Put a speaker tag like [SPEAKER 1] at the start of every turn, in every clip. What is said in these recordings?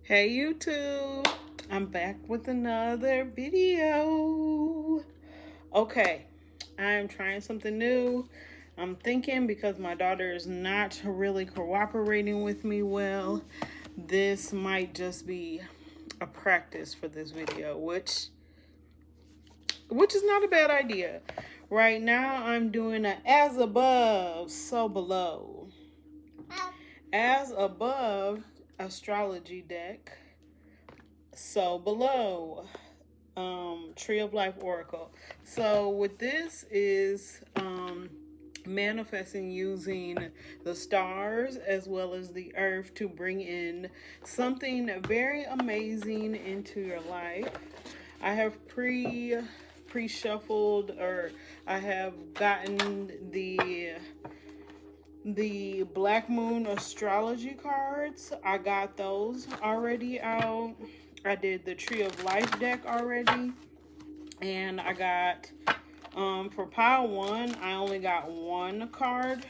[SPEAKER 1] Hey YouTube, I'm back with another video. Okay, I'm trying something new. I'm thinking because my daughter is not really cooperating with me well, this might just be a practice for this video, which is not a bad idea. Right now I'm doing a as above, so below. As above astrology deck, so below Tree of Life Oracle. So with this is manifesting using the stars as well as the earth to bring in something very amazing into your life. I have pre-shuffled, or I have gotten the Black Moon astrology cards. I got those already out. I did the Tree of Life deck already. And I got, for pile one, I only got one card.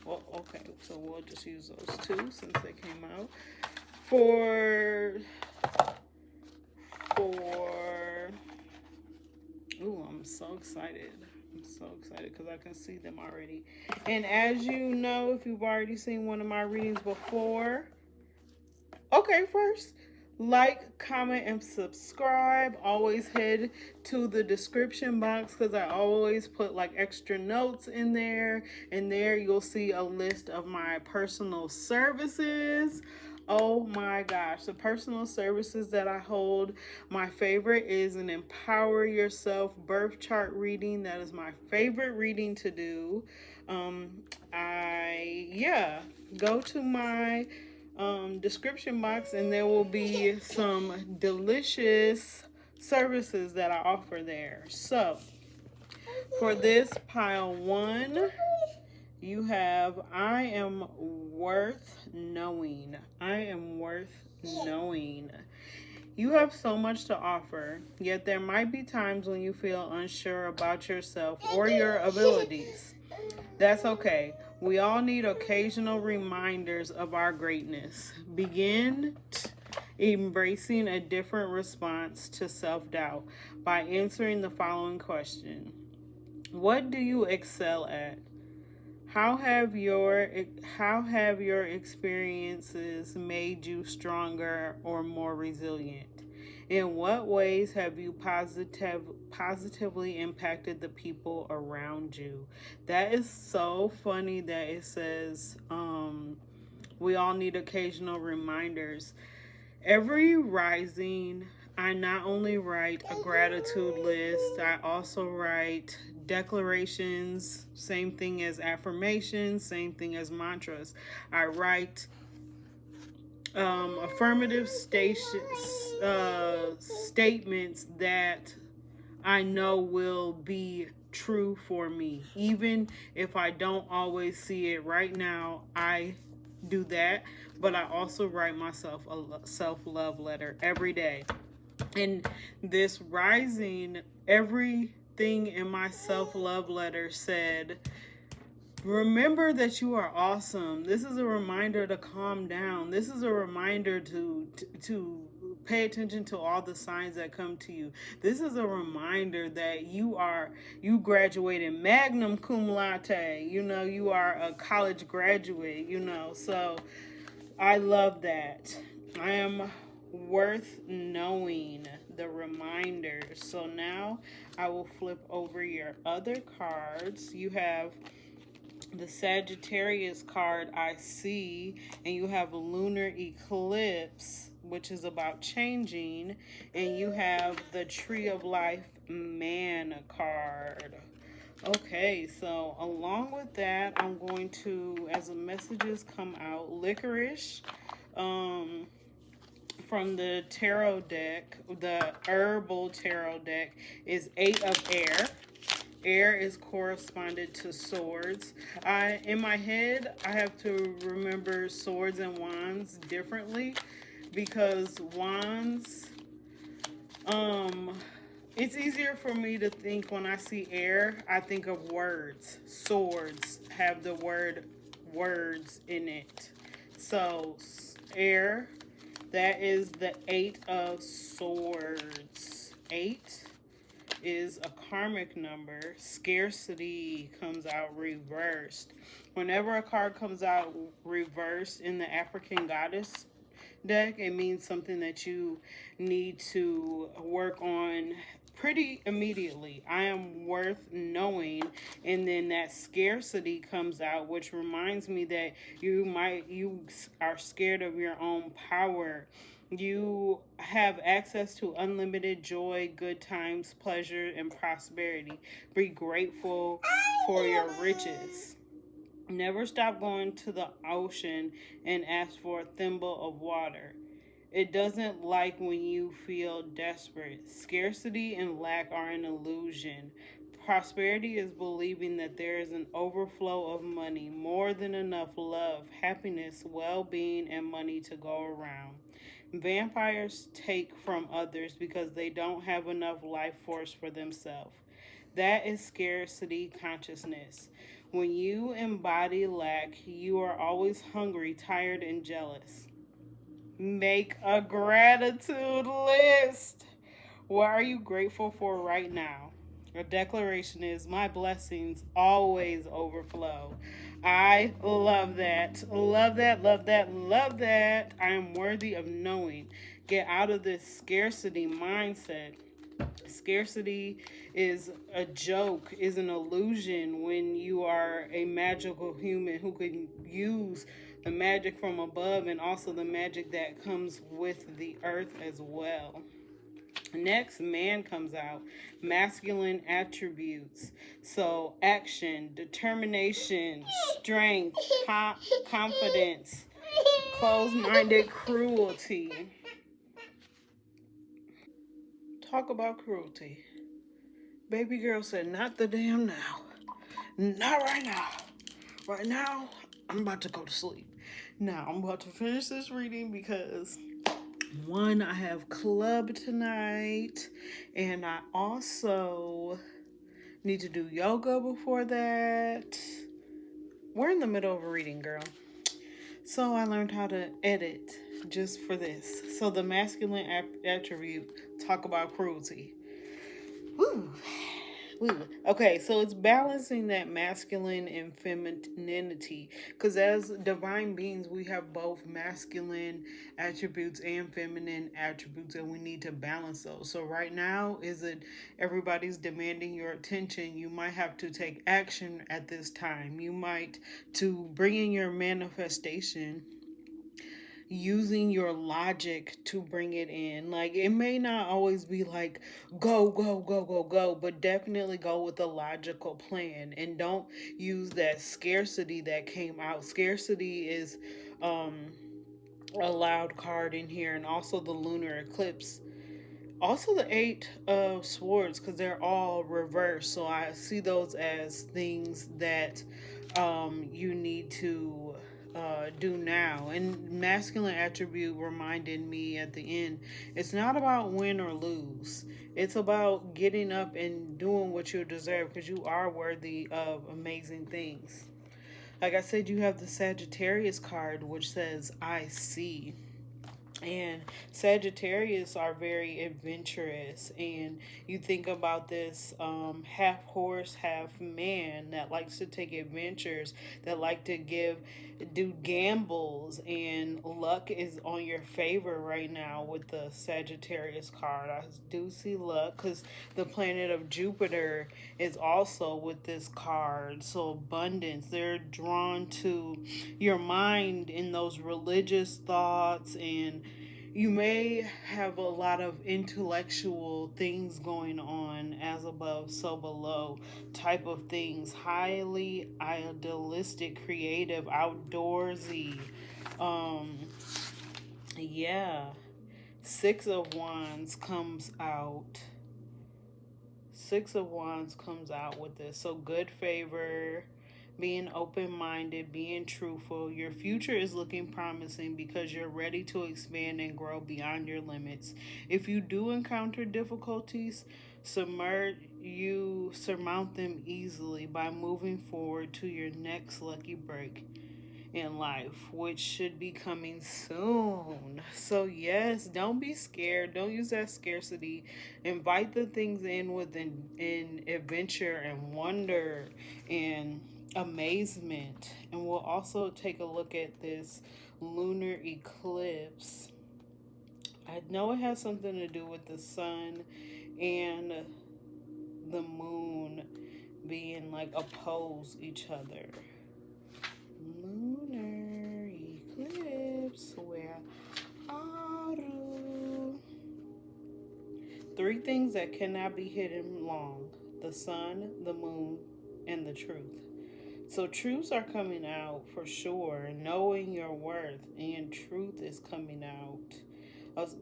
[SPEAKER 1] Well, okay, so we'll just use those two since they came out. Ooh, I'm so excited. I'm so excited because I can see them already. And as you know, if you've already seen one of my readings before, okay, first, like, comment, and subscribe. Always head to the description box because I always put like extra notes in there. And there you'll see a list of my personal services. Oh my gosh, the personal services that I hold. My favorite is an Empower Yourself birth chart reading. That is my favorite reading to do. Go to my description box and there will be some delicious services that I offer there. So for this pile one, you have I am worth knowing. I am worth knowing. You have so much to offer, yet there might be times when you feel unsure about yourself or your abilities. That's okay. We all need occasional reminders of our greatness. Begin embracing a different response to self-doubt by answering the following question. What do you excel at? How have your experiences made you stronger or more resilient? In what ways have you positively impacted the people around you? That is so funny that it says we all need occasional reminders. Every rising, I not only write a gratitude list, I also write declarations, same thing as affirmations, same thing as mantras. I write affirmative statements that I know will be true for me. Even if I don't always see it right now, I do that. But I also write myself a self-love letter every day. And this rising, everything in my self-love letter said, remember that you are awesome. This is a reminder to calm down. This is a reminder to pay attention to all the signs that come to you. This is a reminder that you graduated magna cum laude. You are a college graduate, So I love that. I am worth knowing, the reminders. So now I will flip over your other cards. You have the Sagittarius card, I see, and you have a lunar eclipse, which is about changing, and you have the Tree of Life man card. Okay, so along with that, I'm going to, as the messages come out, licorice, from the tarot deck, the herbal tarot deck, is 8 of air. Air is corresponded to swords. In my head, I have to remember swords and wands differently because wands, it's easier for me to think when I see air, I think of words. Swords have the word words in it. So air, that is the Eight of Swords. Eight is a karmic number. Scarcity comes out reversed. Whenever a card comes out reversed in the African goddess deck, it means something that you need to work on pretty immediately. I am worth knowing. And then that scarcity comes out, which reminds me that you are scared of your own power. You have access to unlimited joy, good times, pleasure, and prosperity. Be grateful for your riches. Never stop going to the ocean and ask for a thimble of water. It doesn't like when you feel desperate. Scarcity and lack are an illusion. Prosperity is believing that there is an overflow of money, more than enough love, happiness, well being, and money to go around. Vampires take from others because they don't have enough life force for themselves. That is scarcity consciousness. When you embody lack, you are always hungry, tired, and jealous. Make a gratitude list. What are you grateful for right now? A declaration is my blessings always overflow. I love that. Love that, love that, love that. I am worthy of knowing. Get out of this scarcity mindset. Scarcity is a joke, is an illusion when you are a magical human who can use the magic from above and also the magic that comes with the earth as well. Next, man comes out. Masculine attributes. So, action, determination, strength, confidence, closed minded cruelty. Talk about cruelty. Baby girl said, not the damn now. Not right now. Right now, I'm about to go to sleep. Now, I'm about to finish this reading because one, I have club tonight, and I also need to do yoga before that. We're in the middle of a reading, girl. So I learned how to edit just for this. So the masculine attribute, talk about cruelty. Woo. Okay, so it's balancing that masculine and femininity, because as divine beings we have both masculine attributes and feminine attributes, and we need to balance those. So right now, is it everybody's demanding your attention? You might have to take action at this time. You might, to bring in your manifestation, using your logic to bring it in. Like, it may not always be like go, go, go, go, go, but definitely go with a logical plan, and don't use that scarcity that came out. Scarcity is a loud card in here, and also the lunar eclipse, also the Eight of Swords, because they're all reversed. So I see those as things that you need to do now. And masculine attribute reminded me at the end, it's not about win or lose. It's about getting up and doing what you deserve, because you are worthy of amazing things. Like I said, you have the Sagittarius card, which says I see. And Sagittarius are very adventurous, and you think about this half horse, half man that likes to take adventures, that like to do gambles, and luck is on your favor right now with the Sagittarius card. I do see luck because the planet of Jupiter is also with this card. So abundance, they're drawn to your mind in those religious thoughts, and you may have a lot of intellectual things going on, as above, so below type of things. Highly idealistic, creative, outdoorsy. Um, yeah. Six of Wands comes out. Six of Wands comes out with this. So good favor, being open-minded, being truthful. Your future is looking promising because you're ready to expand and grow beyond your limits. If you do encounter difficulties, you surmount them easily by moving forward to your next lucky break. in life, which should be coming soon. So yes, don't be scared. Don't use that scarcity. Invite the things in with in adventure and wonder and amazement. And we'll also take a look at this lunar eclipse. I know it has something to do with the sun and the moon being like oppose each other. Lunar eclipse, where are you? Three things that cannot be hidden long: the sun, the moon, and the truth. So truths are coming out for sure. Knowing your worth and truth is coming out.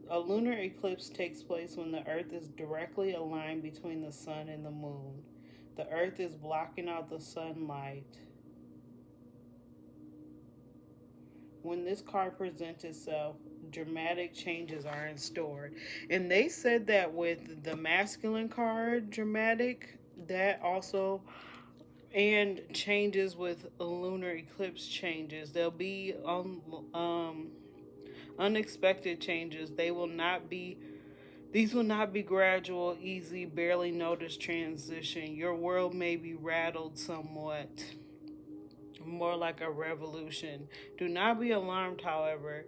[SPEAKER 1] A lunar eclipse takes place when the earth is directly aligned between the sun and the moon. The earth is blocking out the sunlight. When this card presents itself, dramatic changes are in store. And they said that with the masculine card, dramatic, that also, and changes with lunar eclipse changes. There'll be unexpected changes. These will not be gradual, easy, barely noticed transition. Your world may be rattled somewhat, more like a revolution. Do not be alarmed, however,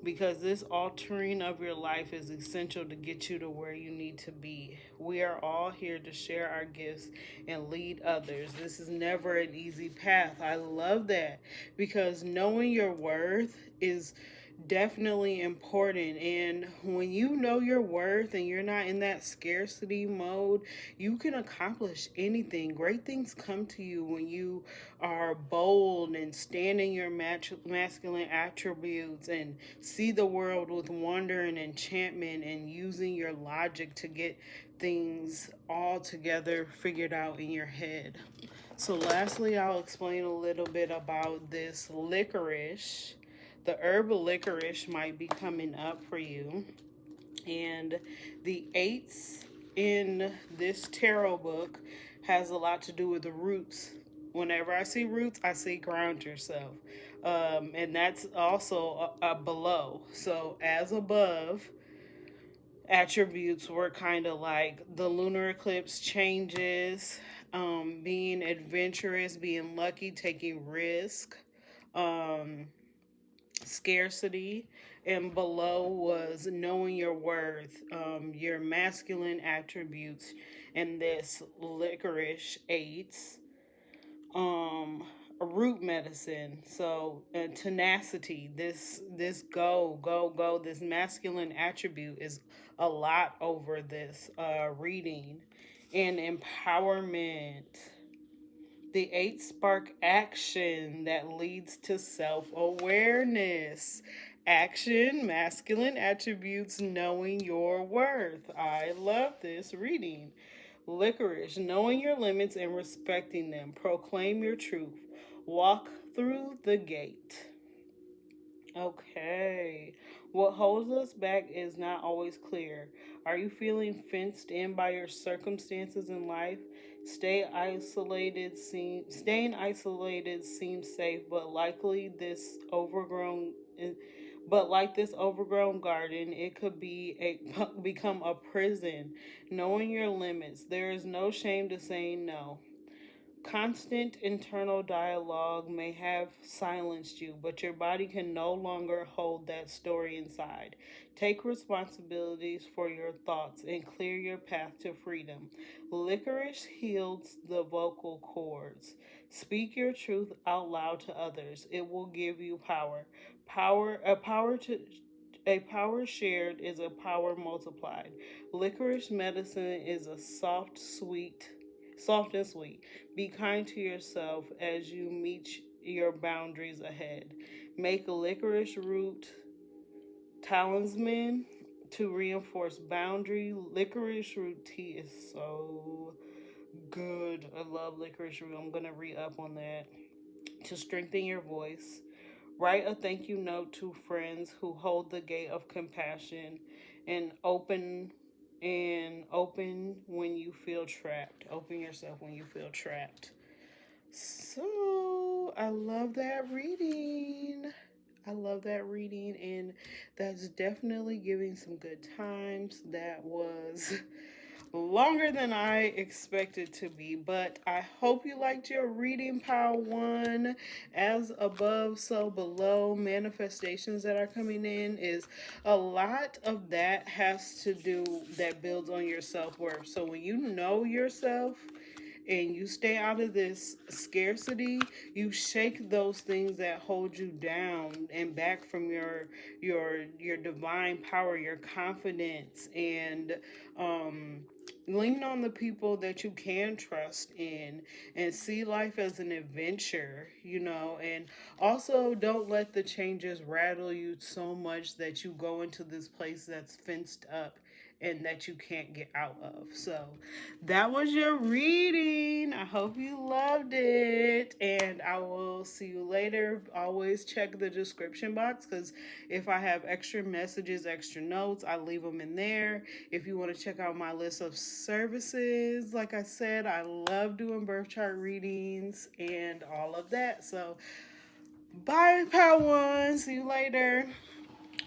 [SPEAKER 1] because this altering of your life is essential to get you to where you need to be. We are all here to share our gifts and lead others. This is never an easy path. I love that, because knowing your worth is definitely important. And when you know your worth and you're not in that scarcity mode, you can accomplish anything. Great things come to you when you are bold and stand in your masculine attributes and see the world with wonder and enchantment, and using your logic to get things all together figured out in your head. So lastly, I'll explain a little bit about this licorice. The herb licorice might be coming up for you. And the eights in this tarot book has a lot to do with the roots. Whenever I see roots, I see ground yourself. And that's also a below. So as above, attributes were kind of like the lunar eclipse changes, being adventurous, being lucky, taking risk, um, scarcity, and below was knowing your worth, your masculine attributes, and this licorice aids, root medicine. So tenacity, this go, this masculine attribute is a lot over this reading, and empowerment. The eight spark action that leads to self-awareness. Action, masculine attributes, knowing your worth. I love this reading. Licorice, knowing your limits and respecting them. Proclaim your truth. Walk through the gate. Okay. What holds us back is not always clear. Are you feeling fenced in by your circumstances in life? Staying isolated seems safe, but like this overgrown garden, it could become a prison. Knowing your limits, there is no shame to saying no. Constant internal dialogue may have silenced you, but your body can no longer hold that story inside. Take responsibilities for your thoughts and clear your path to freedom. Licorice heals the vocal cords. Speak your truth out loud to others. It will give you power. A power shared is a power multiplied. Licorice medicine is a soft and sweet. Be kind to yourself as you meet your boundaries ahead. Make a licorice root talisman to reinforce boundary. Licorice root tea is so good. I love licorice root. I'm going to re-up on that. To strengthen your voice, write a thank you note to friends who hold the gate of compassion, and open when you feel trapped. Open yourself when you feel trapped. So I love that reading. I love that reading, and that's definitely giving some good times. That was longer than I expected to be, but I hope you liked your reading, Pile 1. As above, so below. Manifestations that are coming in is a lot of that has to do, that builds on your self-worth. So when you know yourself and you stay out of this scarcity, you shake those things that hold you down and back from your divine power, your confidence, and lean on the people that you can trust in, and see life as an adventure, and also don't let the changes rattle you so much that you go into this place that's fenced up and that you can't get out of. So that was your reading. I hope you loved it, and I will see you later. Always check the description box, because if I have extra messages, extra notes, I leave them in there. If you want to check out my list of services, like I said, I love doing birth chart readings and all of that. So bye, pile 1. See you later.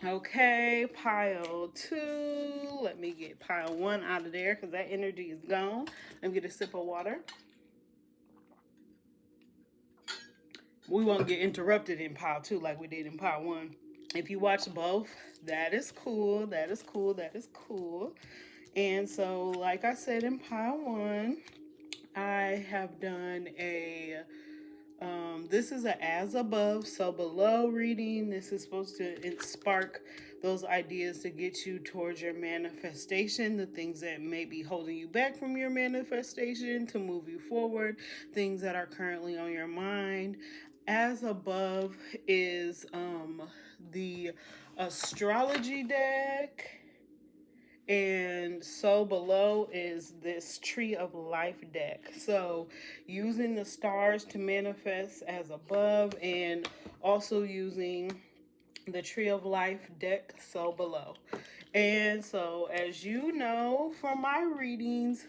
[SPEAKER 1] Okay, pile 2. Let me get pile 1 out of there because that energy is gone. Let me get a sip of water. We won't get interrupted in pile 2 like we did in pile 1. If you watch both, that is cool. That is cool. That is cool. And so, like I said in pile 1, I have done this is a as above, so below reading. This is supposed to spark those ideas to get you towards your manifestation, the things that may be holding you back from your manifestation, to move you forward, things that are currently on your mind. As above is the astrology deck, and so below is this tree of life deck. So using the stars to manifest as above, and also using the tree of life deck so below. And so, as you know from my readings,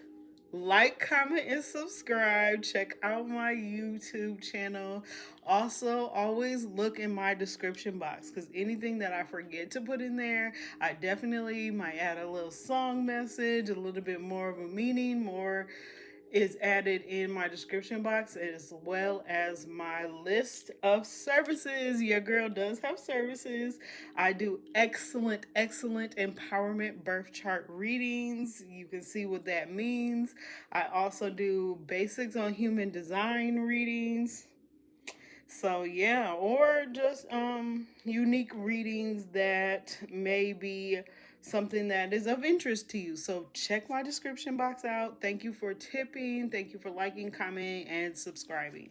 [SPEAKER 1] like, comment, and subscribe. Check out my YouTube channel. Also, always look in my description box, because anything that I forget to put in there, I definitely might add a little song message, a little bit more of a meaning, more is added in my description box, as well as my list of services. Your girl does have services. I do excellent empowerment birth chart readings. You can see what that means. I also do basics on human design readings. So yeah, or just unique readings that may be something that is of interest to you. So check my description box out. Thank you for tipping. Thank you for liking, commenting, and subscribing.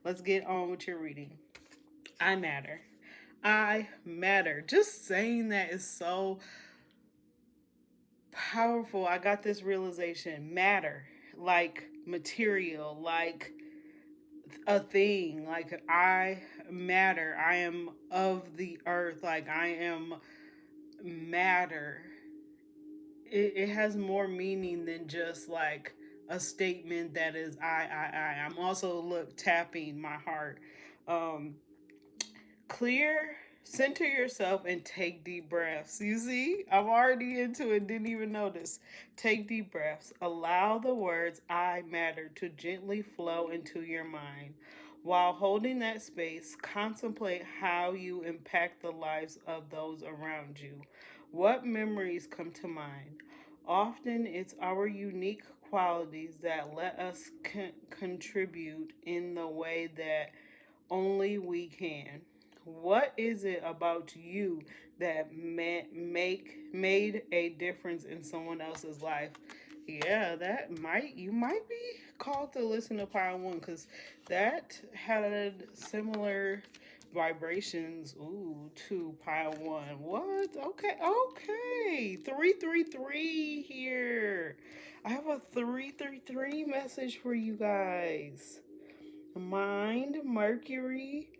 [SPEAKER 1] Let's get on with your reading. I matter. I matter. Just saying that is so powerful. I got this realization. Matter. Like material. Like a thing. Like, I matter. I am of the earth. Like, I am matter. It has more meaning than just like a statement that is I. I'm also, look, tapping my heart. Clear, center yourself, and take deep breaths. You see, I'm already into it, didn't even notice. Take deep breaths. Allow the words I matter to gently flow into your mind. While holding that space, contemplate how you impact the lives of those around you. What memories come to mind? Often it's our unique qualities that let us contribute in the way that only we can. What is it about you that made a difference in someone else's life? Yeah, you might be called to listen to Pile 1, because that had similar vibrations, to Pile 1. What? Okay. 333 here. I have a 333 message for you guys. Mind, Mercury,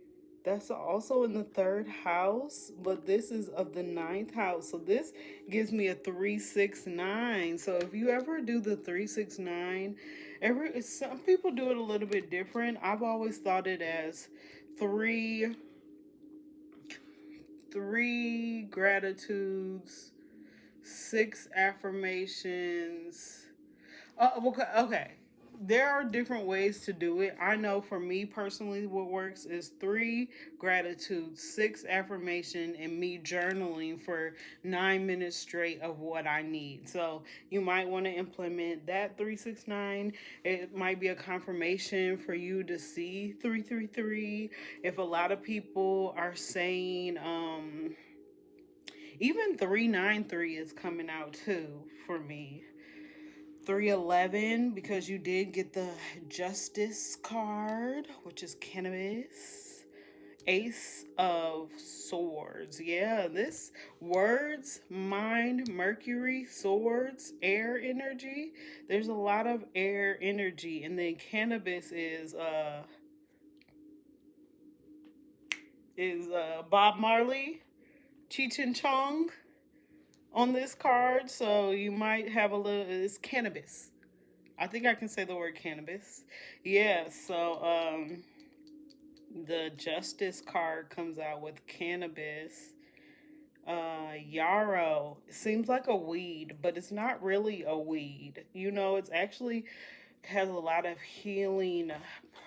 [SPEAKER 1] That's also in the third house, but this is of the ninth house. So this gives me a 369. So if you ever do the 369, some people do it a little bit different. I've always thought it as three gratitudes, 6 affirmations. Oh, okay. There are different ways to do it. I know for me personally, what works is 3 gratitudes, 6 affirmation, and me journaling for 9 minutes straight of what I need. So you might want to implement that 369. It might be a confirmation for you to see 333. If a lot of people are saying, even 393 is coming out too for me. 311, because you did get the Justice card, which is cannabis. Ace of Swords. Yeah, this words, mind, Mercury, swords, air energy. There's a lot of air energy. And then cannabis is Bob Marley, Cheech and Chong on this card. So you might have a little, it's cannabis. I think I can say the word cannabis. Yeah, so the Justice card comes out with cannabis. Yarrow seems like a weed, but it's not really a weed. It's actually has a lot of healing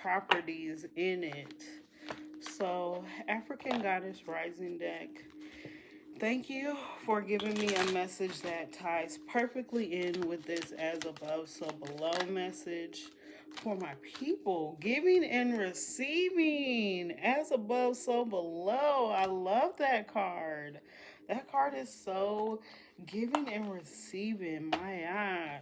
[SPEAKER 1] properties in it. So, African Goddess Rising deck, thank you for giving me a message that ties perfectly in with this as above, so below message for my people. Giving and receiving, as above, so below. I love that card. That card is so giving and receiving. My God.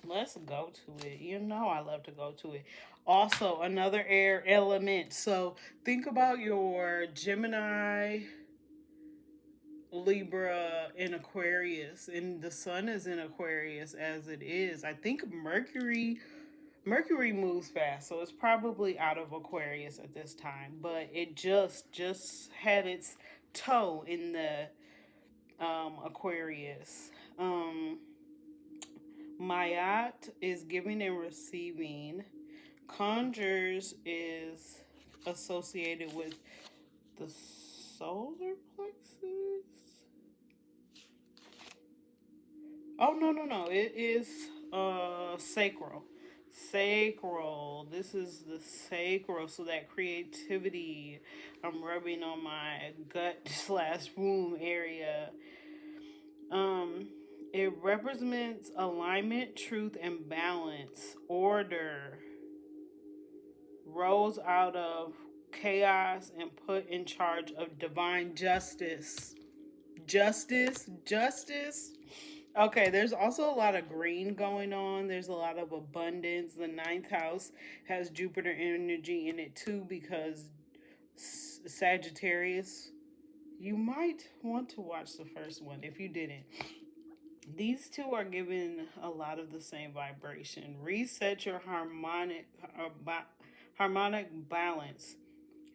[SPEAKER 1] Let's go to it. I love to go to it. Also, another air element. So think about your Gemini, Libra, and Aquarius, and the sun is in Aquarius as it is. I think Mercury moves fast, so it's probably out of Aquarius at this time, but it just had its toe in the Aquarius. Mayat is giving and receiving. Conjures is associated with the solar plexus. Oh, no. It is sacral. Sacral. This is the sacral. So that creativity. I'm rubbing on my gut slash womb area. It represents alignment, truth, and balance. Order. Rose out of chaos and put in charge of divine justice. Justice. Okay, there's also a lot of green going on. There's a lot of abundance. The ninth house has Jupiter energy in it too, because Sagittarius, you might want to watch the first one if you didn't. These two are given a lot of the same vibration. Reset your harmonic balance.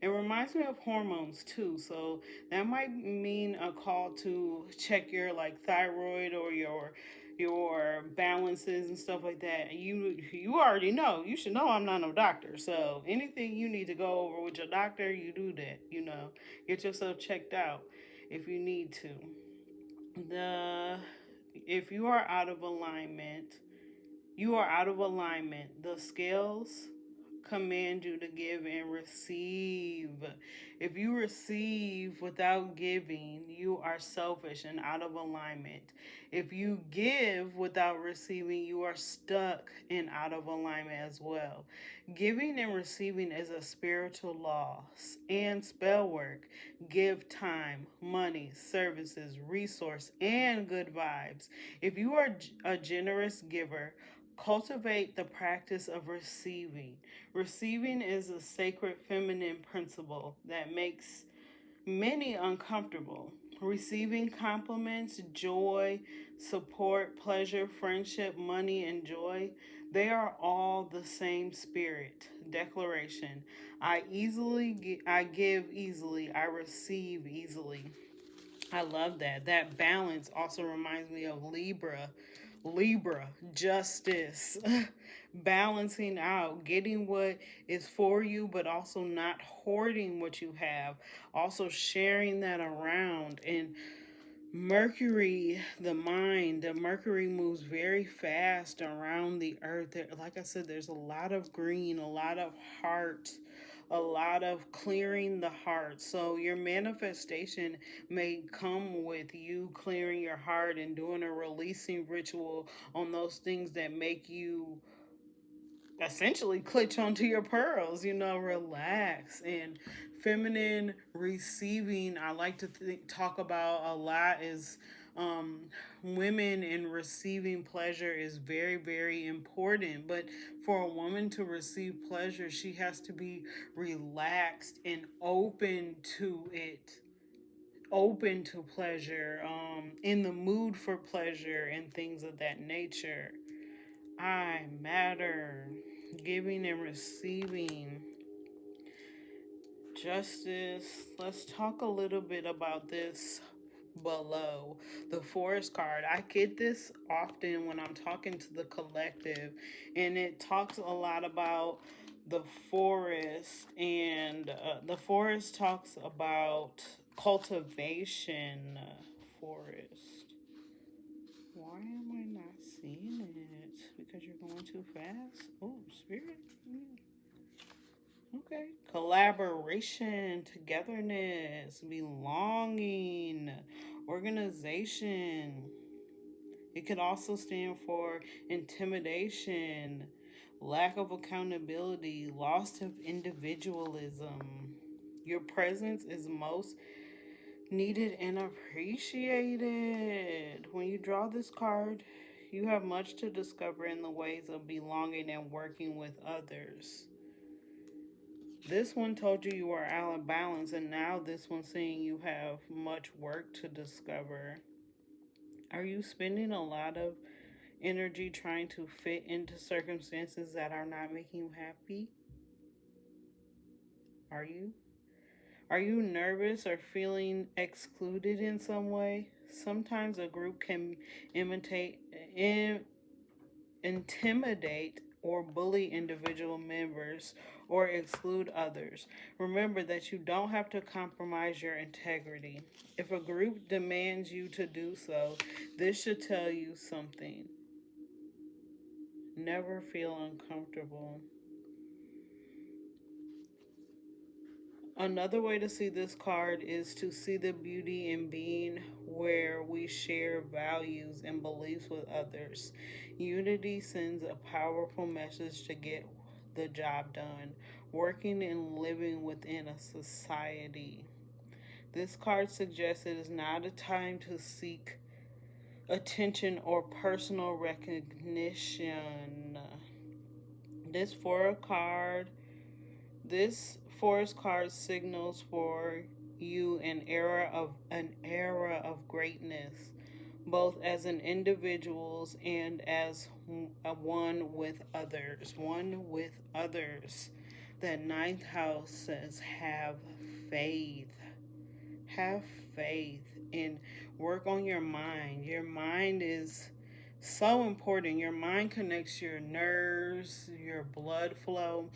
[SPEAKER 1] It reminds me of hormones too, so that might mean a call to check your thyroid or your balances and stuff like that. You already know. You should know I'm not no doctor, so anything you need to go over with your doctor, you do that. Get yourself checked out if you need to. If you are out of alignment, The scales command you to give and receive. If you receive without giving, you are selfish and out of alignment. If you give without receiving, you are stuck and out of alignment as well. Giving and receiving is a spiritual law and spell work. Give time, money, services, resource, and good vibes. If you are a generous giver, cultivate the practice of receiving. Receiving is a sacred feminine principle that makes many uncomfortable. Receiving compliments, joy, support, pleasure, friendship, money, and joy, they are all the same spirit. Declaration. I give easily, I receive easily. I love that. That balance also reminds me of Libra. Libra, justice, balancing out, getting what is for you, but also not hoarding what you have, also sharing that around. And Mercury, the mind, the Mercury moves very fast around the earth. Like I said, there's a lot of green, a lot of heart, a lot of clearing the heart. So your manifestation may come with you clearing your heart and doing a releasing ritual on those things that make you essentially clutch onto your pearls, relax. And feminine receiving, I like to talk about a lot, is women and receiving pleasure is very, very important. But for a woman to receive pleasure, she has to be relaxed and open to it, open to pleasure, in the mood for pleasure and things of that nature. I matter. Giving and receiving. Justice. Let's talk a little bit about this below. The forest card. I get this often when I'm talking to the collective, and it talks a lot about the forest, and the forest talks about cultivation. Forest. Why am I not seeing it? Because you're going too fast? Oh, spirit. Okay. Collaboration, togetherness, belonging, organization. It could also stand for intimidation, lack of accountability, loss of individualism. Your presence is most needed and appreciated. When you draw this card, you have much to discover in the ways of belonging and working with others. This one told you were out of balance, and now this one's saying you have much work to discover. Are you spending a lot of energy trying to fit into circumstances that are not making you happy? Are you? Are you nervous or feeling excluded in some way? Sometimes a group can imitate, intimidate, or bully individual members or exclude others. Remember that you don't have to compromise your integrity. If a group demands you to do so, this should tell you something. Never feel uncomfortable. Another way to see this card is to see the beauty in being where we share values and beliefs with others. Unity sends a powerful message to get the job done, working and living within a society. This card suggests it is not a time to seek attention or personal recognition. This for a card This forest card signals for you an era of greatness, both as an individuals and as one with others. One with others. That ninth house says have faith. Have faith and work on your mind. Your mind is so important. Your mind connects your nerves, your blood flow.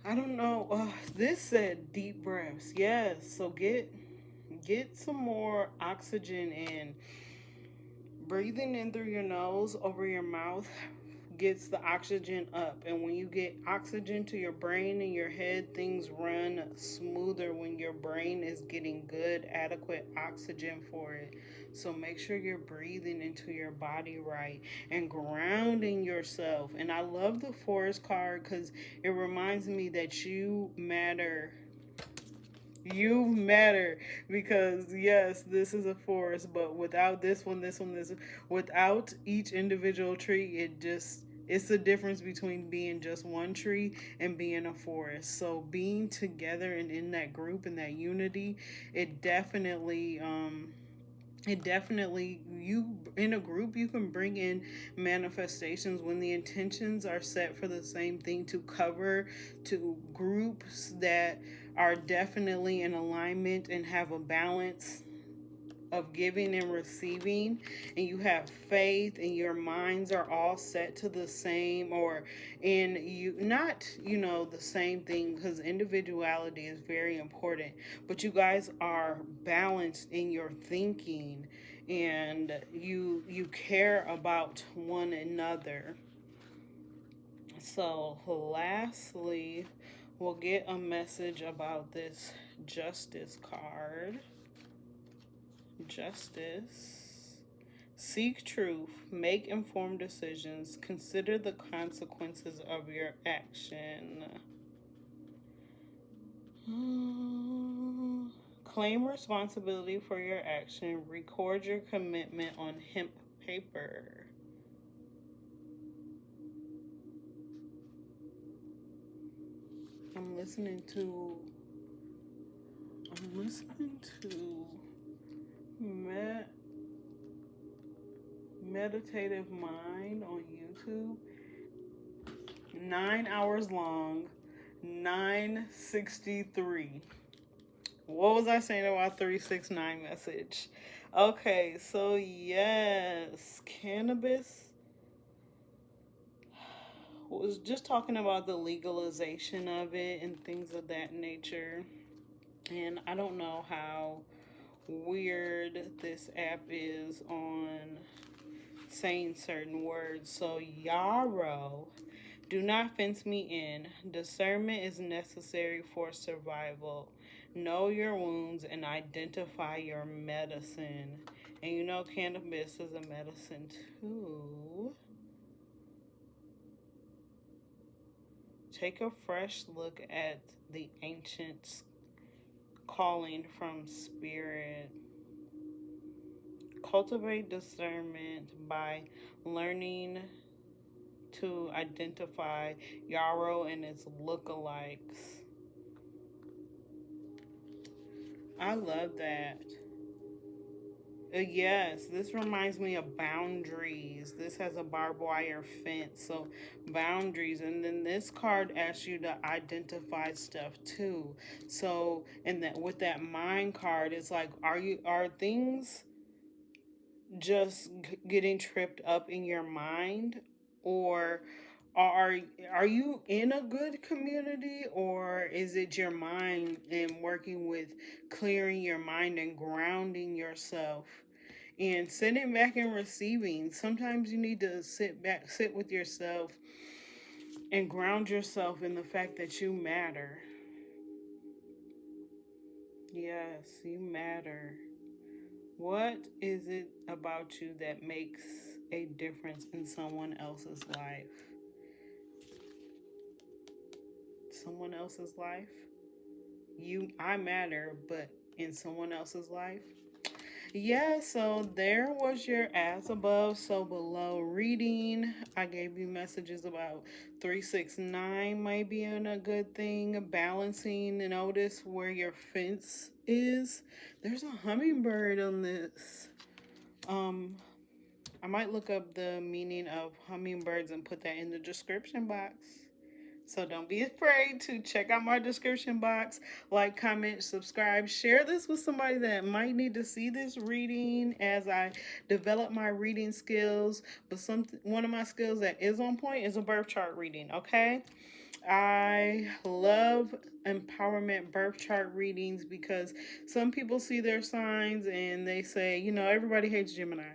[SPEAKER 1] I don't know. This said deep breaths. Yes. So get some more oxygen in. Breathing in through your nose over your mouth gets the oxygen up. And when you get oxygen to your brain and your head, things run smoother when your brain is getting good, adequate oxygen for it. So make sure you're breathing into your body right and grounding yourself. And I love the forest card because it reminds me that you matter. You matter, because yes, this is a forest, but without this one, without each individual tree, It's the difference between being just one tree and being a forest. So being together and in that group and that unity, it definitely you in a group you can bring in manifestations when the intentions are set for the same thing, to cover, to groups that are definitely in alignment and have a balance of giving and receiving, and you have faith and your minds are all set to the same, or in you not the same thing, because individuality is very important, but you guys are balanced in your thinking, and you care about one another. So lastly, we'll get a message about this justice card. Justice. Seek truth, make informed decisions, consider the consequences of your action. Claim responsibility for your action, record your commitment on hemp paper. I'm listening to Meditative Mind on YouTube. 9 hours long, 963. What was I saying about 369 message? Okay, so yes, cannabis was just talking about the legalization of it and things of that nature. And I don't know how weird this app is on saying certain words. So yarrow, do not fence me in. Discernment is necessary for survival. Know your wounds and identify your medicine. And you know cannabis is a medicine too. Take a fresh look at the ancients calling from spirit. Cultivate discernment by learning to identify yarrow and its lookalikes. I love that. Yes, this reminds me of boundaries. This has a barbed wire fence, so boundaries. And then this card asks you to identify stuff too. So, and that with that mind card, it's like, are things just getting tripped up in your mind, or are are you in a good community, or is it your mind and working with clearing your mind and grounding yourself and sitting back and receiving? Sometimes you need to sit with yourself and ground yourself in the fact that you matter. Yes, you matter. What is it about you that makes a difference in someone else's life? Someone else's life? I matter, but in someone else's life? Yeah, so there was your as above, so below reading. I gave you messages about 369 might be in a good thing. Balancing, and notice where your fence is. There's a hummingbird on this. I might look up the meaning of hummingbirds and put that in the description box. So don't be afraid to check out my description box, like, comment, subscribe, share this with somebody that might need to see this reading as I develop my reading skills. But one of my skills that is on point is a birth chart reading, okay? I love empowerment birth chart readings because some people see their signs and they say, everybody hates Gemini.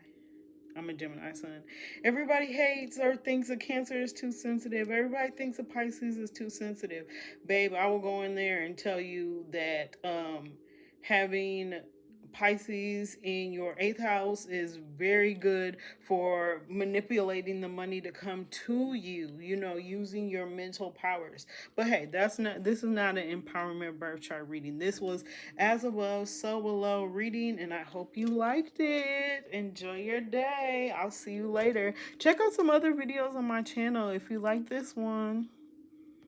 [SPEAKER 1] I'm a Gemini sun. Everybody hates or thinks a Cancer is too sensitive. Everybody thinks a Pisces is too sensitive. Babe, I will go in there and tell you that having Pisces in your 8th house is very good for manipulating the money to come to you, you know, using your mental powers. But hey, this is not an empowerment birth chart reading. This was as above, so below reading, and I hope you liked it. Enjoy your day. I'll see you later. Check out some other videos on my channel if you like this one.